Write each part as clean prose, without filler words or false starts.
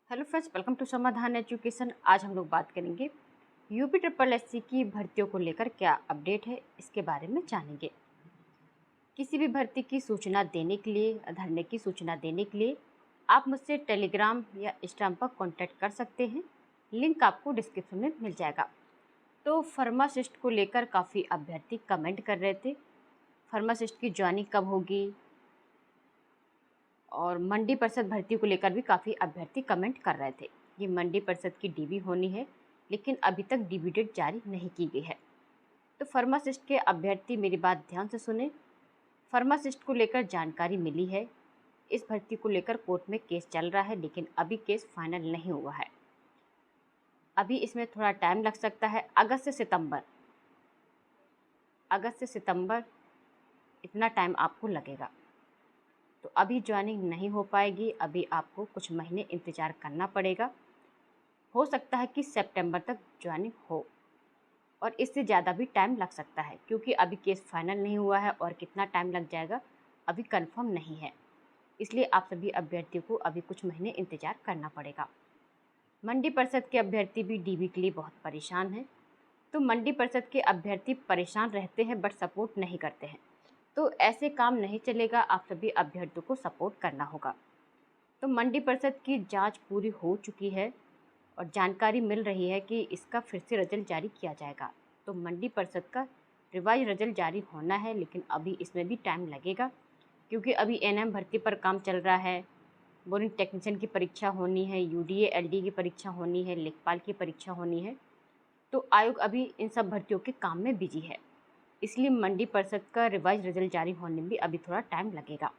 Hello friends, welcome to समाधान education. आज हम लोग बात करेंगे यूपी ट्रिपल एससी की भर्तियों को लेकर क्या अपडेट है, इसके बारे में जानेंगे। किसी भी भर्ती की सूचना देने के लिए, धरने की सूचना देने के लिए आप मुझसे टेलीग्राम या इंस्टाग्राम पर कॉन्टैक्ट कर सकते हैं। लिंक आपको डिस्क्रिप्शन में मिल जाएगा। तो फार्मासिस्ट को लेकर काफ़ी अभ्यर्थी कमेंट कर रहे थे, फार्मासिस्ट की ज्वाइनिंग कब होगी, और मंडी परिषद भर्ती को लेकर भी काफ़ी अभ्यर्थी कमेंट कर रहे थे। ये मंडी परिषद की डीबी होनी है, लेकिन अभी तक डीबी डेट जारी नहीं की गई है। तो फार्मासिस्ट के अभ्यर्थी मेरी बात ध्यान से सुने। फार्मासिस्ट को लेकर जानकारी मिली है। इस भर्ती को लेकर कोर्ट में केस चल रहा है, लेकिन अभी केस फाइनल नहीं हुआ है। अभी इसमें थोड़ा टाइम लग सकता है। अगस्त से सितंबर इतना टाइम आपको लगेगा। तो अभी ज्वाइनिंग नहीं हो पाएगी, अभी आपको कुछ महीने इंतज़ार करना पड़ेगा। हो सकता है कि सितंबर तक ज्वाइनिंग हो, और इससे ज़्यादा भी टाइम लग सकता है, क्योंकि अभी केस फाइनल नहीं हुआ है और कितना टाइम लग जाएगा अभी कंफर्म नहीं है। इसलिए आप सभी अभ्यर्थियों को अभी कुछ महीने इंतज़ार करना पड़ेगा। मंडी परिषद के अभ्यर्थी भी डीबी के लिए बहुत परेशान हैं। तो मंडी परिषद के अभ्यर्थी परेशान रहते हैं बट सपोर्ट नहीं करते हैं। तो ऐसे काम नहीं चलेगा, आप सभी अभ्यर्थियों को सपोर्ट करना होगा। तो मंडी परिषद की जांच पूरी हो चुकी है और जानकारी मिल रही है कि इसका फिर से रिजल्ट जारी किया जाएगा। तो मंडी परिषद का रिवाइज रिजल्ट जारी होना है, लेकिन अभी इसमें भी टाइम लगेगा, क्योंकि अभी एनएम भर्ती पर काम चल रहा है। बोरिंग टेक्नीशियन की परीक्षा होनी है, यूडीए एलडी की परीक्षा होनी है, लेखपाल की परीक्षा होनी है। तो आयोग अभी इन सब भर्तियों के काम में बिजी है, इसलिए मंडी परिषद का रिवाइज रिजल्ट जारी होने में भी अभी थोड़ा टाइम लगेगा।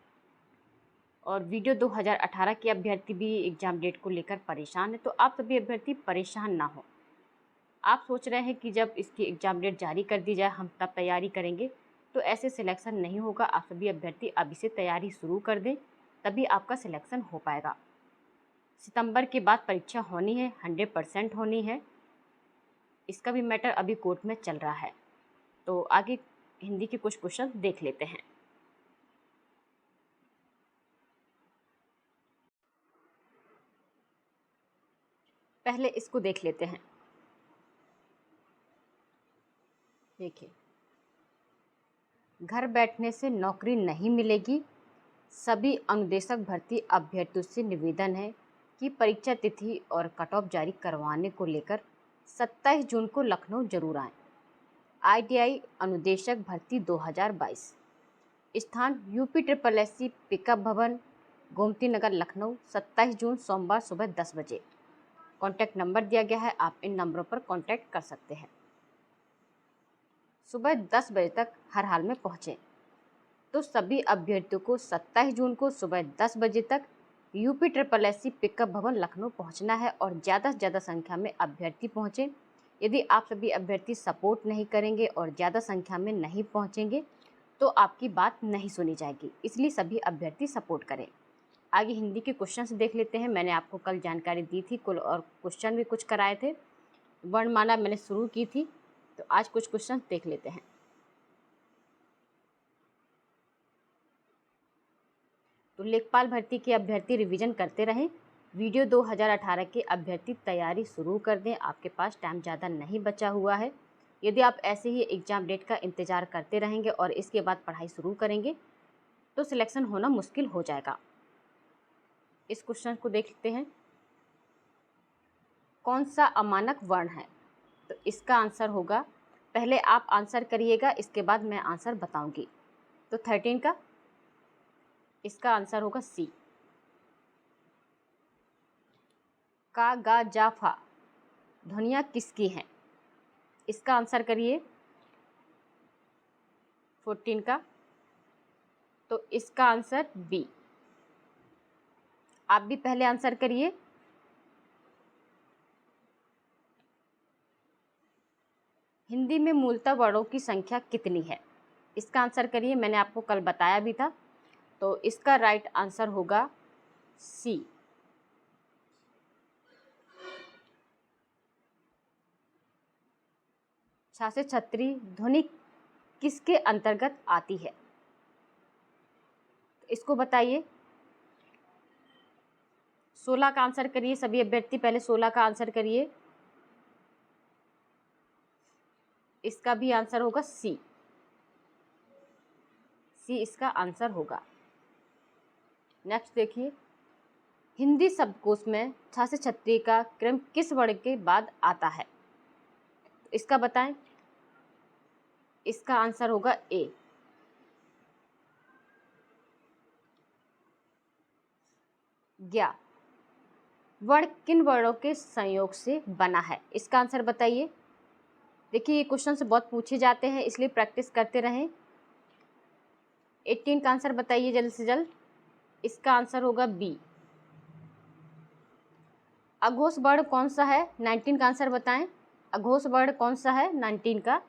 और वीडियो 2018 के अभ्यर्थी भी एग्ज़ाम डेट को लेकर परेशान है। तो आप सभी अभ्यर्थी परेशान ना हो। आप सोच रहे हैं कि जब इसकी एग्ज़ाम डेट जारी कर दी जाए हम तब तैयारी करेंगे, तो ऐसे सिलेक्शन नहीं होगा। आप सभी अभ्यर्थी अभी से तैयारी शुरू कर दें, तभी आपका सिलेक्शन हो पाएगा। सितंबर के बाद परीक्षा होनी है, 100% होनी है। इसका भी मैटर अभी कोर्ट में चल रहा है। तो आगे हिंदी के कुछ क्वेश्चन देख लेते हैं। पहले इसको देख लेते हैं। देखिए, घर बैठने से नौकरी नहीं मिलेगी। सभी अनुदेशक भर्ती अभ्यर्थियों से निवेदन है कि परीक्षा तिथि और कट ऑफ जारी करवाने को लेकर 27 जून को लखनऊ जरूर आएं। आईटीआई अनुदेशक भर्ती 2022, स्थान यूपी ट्रिपल एससी पिकअप भवन, गोमती नगर, लखनऊ, 27 जून सोमवार सुबह 10 बजे। कॉन्टैक्ट नंबर दिया गया है, आप इन नंबरों पर कॉन्टैक्ट कर सकते हैं। सुबह 10 बजे तक हर हाल में पहुँचें। तो सभी अभ्यर्थियों को 27 जून को सुबह 10 बजे तक यूपी ट्रिपल एससी पिकअप भवन लखनऊ पहुंचना है, और ज़्यादा से ज़्यादा संख्या में अभ्यर्थी पहुंचें। यदि आप सभी अभ्यर्थी सपोर्ट नहीं करेंगे और ज़्यादा संख्या में नहीं पहुंचेंगे तो आपकी बात नहीं सुनी जाएगी, इसलिए सभी अभ्यर्थी सपोर्ट करें। आगे हिंदी के क्वेश्चन देख लेते हैं। मैंने आपको कल जानकारी दी थी कुल, और क्वेश्चन भी कुछ कराए थे। वर्णमाला मैंने शुरू की थी, तो आज कुछ क्वेश्चन देख लेते हैं। तो लेखपाल भर्ती के अभ्यर्थी रिवीजन करते रहें। वीडियो 2018 के अभ्यर्थी तैयारी शुरू कर दें, आपके पास टाइम ज़्यादा नहीं बचा हुआ है। यदि आप ऐसे ही एग्ज़ाम डेट का इंतज़ार करते रहेंगे और इसके बाद पढ़ाई शुरू करेंगे तो सिलेक्शन होना मुश्किल हो जाएगा। इस क्वेश्चन को देखते हैं। कौन सा अमानक वर्ण है? तो इसका आंसर होगा, पहले आप आंसर करिएगा, इसके बाद मैं आंसर बताऊंगी। तो 13 का इसका आंसर होगा सी। का, गा, जा, फा ध्वनियाँ किसकी हैं? इसका आंसर करिए 14 का। तो इसका आंसर बी। आप भी पहले आंसर करिए। हिंदी में मूलतः वर्णों की संख्या कितनी है? इसका आंसर करिए, मैंने आपको कल बताया भी था। तो इसका राइट आंसर होगा सी। छा से छतरी ध्वनि किसके अंतर्गत आती है? इसको बताइए। 16 का आंसर करिए सभी अभ्यर्थी, पहले 16 का आंसर करिए। इसका भी आंसर होगा सी, सी इसका आंसर होगा। नेक्स्ट देखिए, हिंदी शब्दकोश में 6 से 36 का क्रम किस वर्ण के बाद आता है? इसका बताएं। इसका आंसर होगा ए। ज्ञा वर्ण किन वर्णों के संयोग से बना है? इसका आंसर बताइए। देखिए ये क्वेश्चन से बहुत पूछे जाते हैं, इसलिए प्रैक्टिस करते रहें। 18 का आंसर बताइए जल्द से जल्द। इसका आंसर होगा बी। अघोष वर्ण कौन सा है? 19 का आंसर बताएं। अघोष वर्ण कौन सा है? 19 का।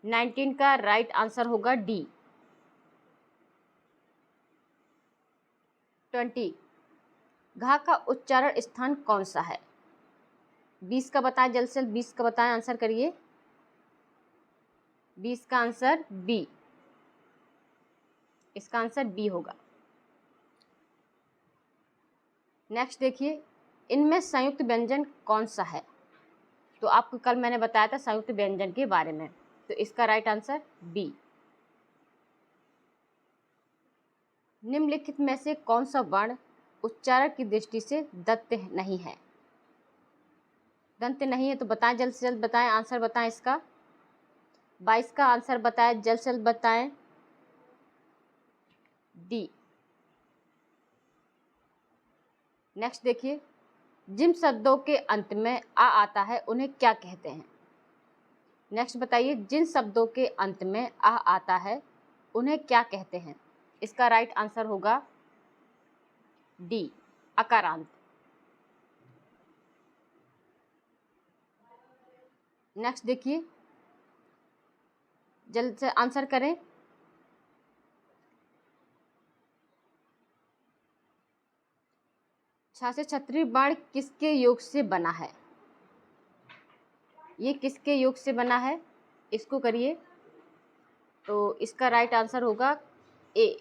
19 का राइट आंसर होगा डी। 20 घा का उच्चारण स्थान कौन सा है? 20 का बताएं जल्द से जल्द। 20 का बताएं, आंसर करिए। 20 का आंसर बी। इसका आंसर बी होगा। नेक्स्ट देखिए, इनमें संयुक्त व्यंजन कौन सा है? तो आपको कल मैंने बताया था संयुक्त व्यंजन के बारे में, तो इसका राइट आंसर बी। निम्नलिखित में से कौन सा वर्ण उच्चारण की दृष्टि से दंत नहीं है? दंत नहीं है तो बताएं जल्द से जल्द, बताएं आंसर बताएं इसका। 22 का आंसर बताएं जल्द से जल्द, बताएं। डी। नेक्स्ट देखिए, जिन शब्दों के अंत में आ आता है उन्हें क्या कहते हैं? नेक्स्ट बताइए, जिन शब्दों के अंत में आ आता है उन्हें क्या कहते हैं? इसका राइट आंसर होगा डी, अकारांत। नेक्स्ट देखिए, जल्द से आंसर करें। छा से छतरी वर्ण किसके योग से बना है? ये किसके योग से बना है? इसको करिए। तो इसका राइट आंसर होगा ए।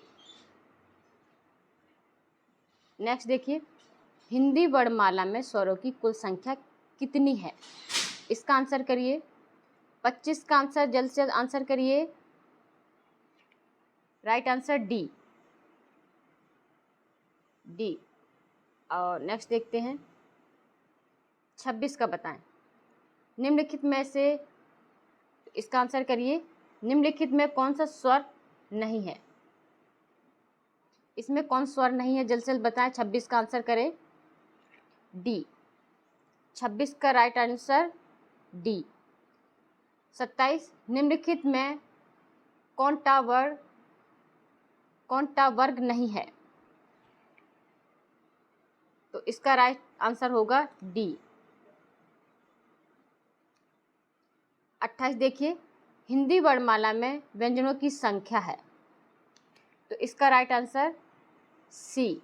नेक्स्ट देखिए, हिंदी वर्णमाला में स्वरों की कुल संख्या कितनी है? इसका आंसर करिए। 25 का आंसर जल्द से जल्द आंसर करिए। Right answer D, D. और नेक्स्ट देखते हैं, 26 का बताएं। निम्नलिखित में से, इसका आंसर करिए, निम्नलिखित में कौन सा स्वर नहीं है? इसमें कौन स्वर नहीं है? जल्द से जल्द बताएं। 26 का आंसर करें। डी। 26 का राइट आंसर डी। 27 निम्नलिखित में कौन टा वर्ग नहीं है? तो इसका राइट आंसर होगा डी। 28 देखिए, हिंदी वर्णमाला में व्यंजनों की संख्या है, तो इसका राइट आंसर सी,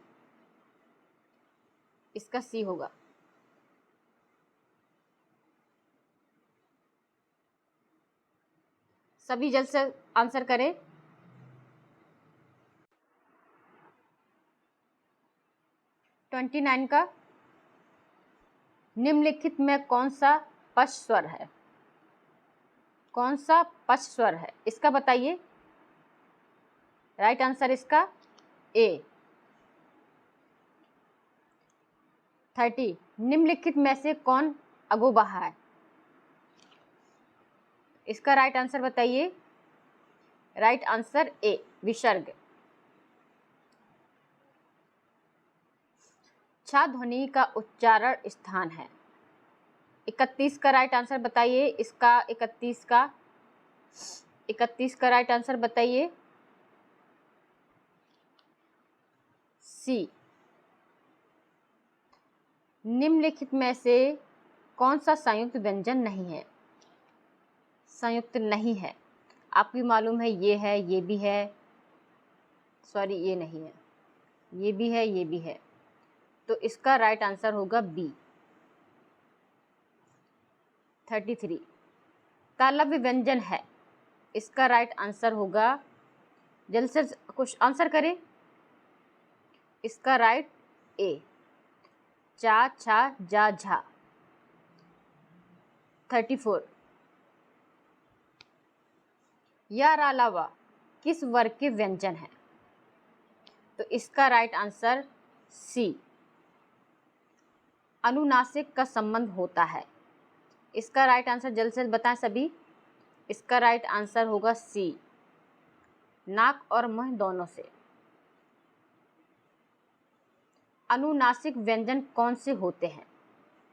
इसका सी होगा। सभी जल्द से आंसर करें। ट्वेंटी 29 का, निम्नलिखित में कौन सा पश स्वर है? कौन सा पश स्वर है? इसका बताइए। राइट आंसर इसका ए। 30 निम्नलिखित में से कौन अगोबाहा है? इसका राइट आंसर बताइए। राइट आंसर ए, विसर्ग। छा ध्वनि का उच्चारण स्थान है। 31 का राइट आंसर बताइए। इसका 31 का राइट आंसर बताइए। सी। निम्नलिखित में से कौन सा संयुक्त व्यंजन नहीं है? संयुक्त नहीं है, आपको मालूम है ये है, ये भी है, सॉरी ये नहीं है, ये भी है, ये भी है, तो इसका राइट आंसर होगा बी। 33 तालव्य व्यंजन है, इसका राइट आंसर होगा, जल्द से कुछ आंसर करें। इसका राइट ए, चा छा जा झा। 34 या अलावा किस वर्ग के व्यंजन हैं? तो इसका राइट आंसर सी, अनुनासिक का संबंध होता है। इसका राइट आंसर जल्द से जल्द बताएं सभी। इसका राइट आंसर होगा सी, नाक और मुंह दोनों से। अनुनासिक व्यंजन कौन से होते हैं?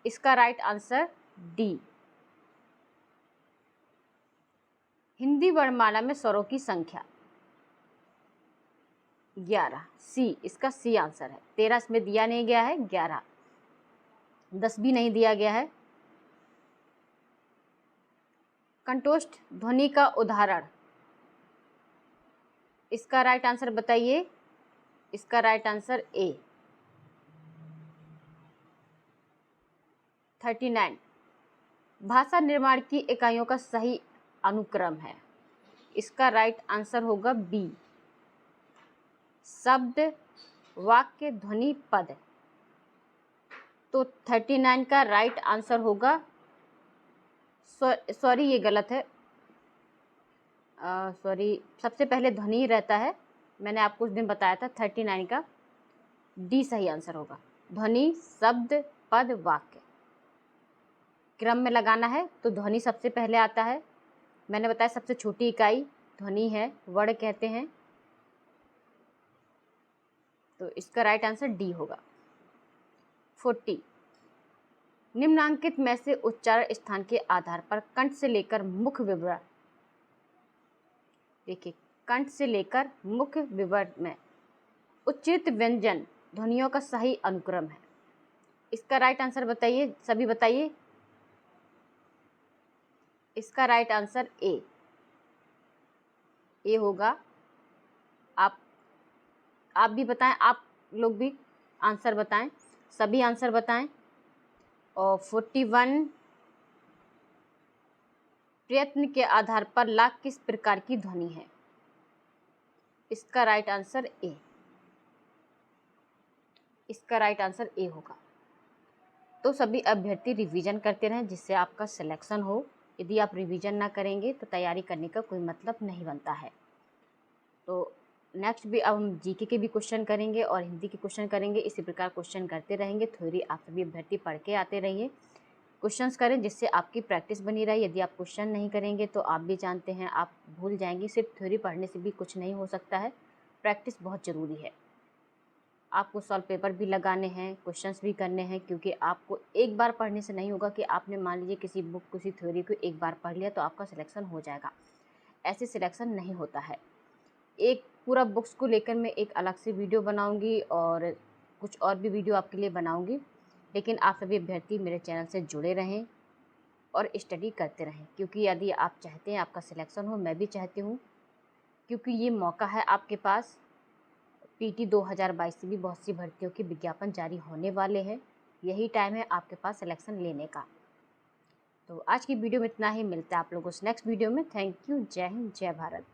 इसका राइट आंसर डी, हिंदी वर्णमाला में स्वरों की संख्या 11। सी, इसका सी आंसर है। 13 इसमें दिया नहीं गया है, 11, 10 भी नहीं दिया गया है। कंठोष्ठ ध्वनि का उदाहरण, इसका राइट आंसर बताइए। इसका राइट आंसर ए। 39 भाषा निर्माण की इकाइयों का सही अनुक्रम है। इसका राइट आंसर होगा बी, शब्द, वाक्य, ध्वनि, पद। तो 39 का राइट आंसर होगा, सॉरी ये गलत है, सॉरी, सबसे पहले ध्वनि रहता है। मैंने आपको उस दिन बताया था 39 का डी सही आंसर होगा। ध्वनि, शब्द, पद, वाक्य क्रम में लगाना है तो ध्वनि सबसे पहले आता है। मैंने बताया सबसे छोटी इकाई ध्वनि है, वर्ण कहते हैं। तो इसका राइट आंसर डी होगा। 40 निम्नांकित में से उच्चारण स्थान के आधार पर कंठ से लेकर मुख विवरण, देखिए कंठ से लेकर मुख विवरण में उच्चारित व्यंजन ध्वनियों का सही अनुक्रम है। इसका राइट आंसर बताइए, सभी बताइए। इसका राइट आंसर ए होगा। आप भी बताएं, आप लोग भी आंसर बताएं, सभी आंसर बताएं। और 41 प्रयत्न के आधार पर लाख किस प्रकार की ध्वनि है? इसका राइट आंसर ए। इसका राइट आंसर ए होगा। तो सभी अभ्यर्थी रिवीजन करते रहें जिससे आपका सिलेक्शन हो। यदि आप रिवीजन ना करेंगे तो तैयारी करने का कोई मतलब नहीं बनता है। तो नेक्स्ट भी अब हम जीके के भी क्वेश्चन करेंगे और हिंदी के क्वेश्चन करेंगे। इसी प्रकार क्वेश्चन करते रहेंगे। थ्योरी आप सभी अभ्यर्थी पढ़ के आते रहिए, क्वेश्चंस करें जिससे आपकी प्रैक्टिस बनी रहे। यदि आप क्वेश्चन नहीं करेंगे तो आप भी जानते हैं आप भूल जाएंगे। सिर्फ थ्योरी पढ़ने से भी कुछ नहीं हो सकता है, प्रैक्टिस बहुत ज़रूरी है। आपको सॉल्व पेपर भी लगाने हैं, क्वेश्चंस भी करने हैं, क्योंकि आपको एक बार पढ़ने से नहीं होगा कि आपने मान लीजिए किसी बुक किसी थ्योरी को एक बार पढ़ लिया तो आपका सिलेक्शन हो जाएगा। ऐसे सिलेक्शन नहीं होता है। एक पूरा बुक्स को लेकर मैं एक अलग से वीडियो बनाऊंगी और कुछ और भी वीडियो आपके लिए बनाऊंगी। लेकिन आप सभी अभ्यर्थी मेरे चैनल से जुड़े रहें और स्टडी करते रहें, क्योंकि यदि आप चाहते हैं आपका सिलेक्शन हो, मैं भी चाहती हूँ, क्योंकि ये मौका है आपके पास। पीटी 2022 से भी बहुत सी भर्तियों के विज्ञापन जारी होने वाले हैं। यही टाइम है आपके पास सिलेक्शन लेने का। तो आज की वीडियो में इतना ही, मिलता है आप लोगों से नेक्स्ट वीडियो में। Thank you. जय हिंद, जय भारत।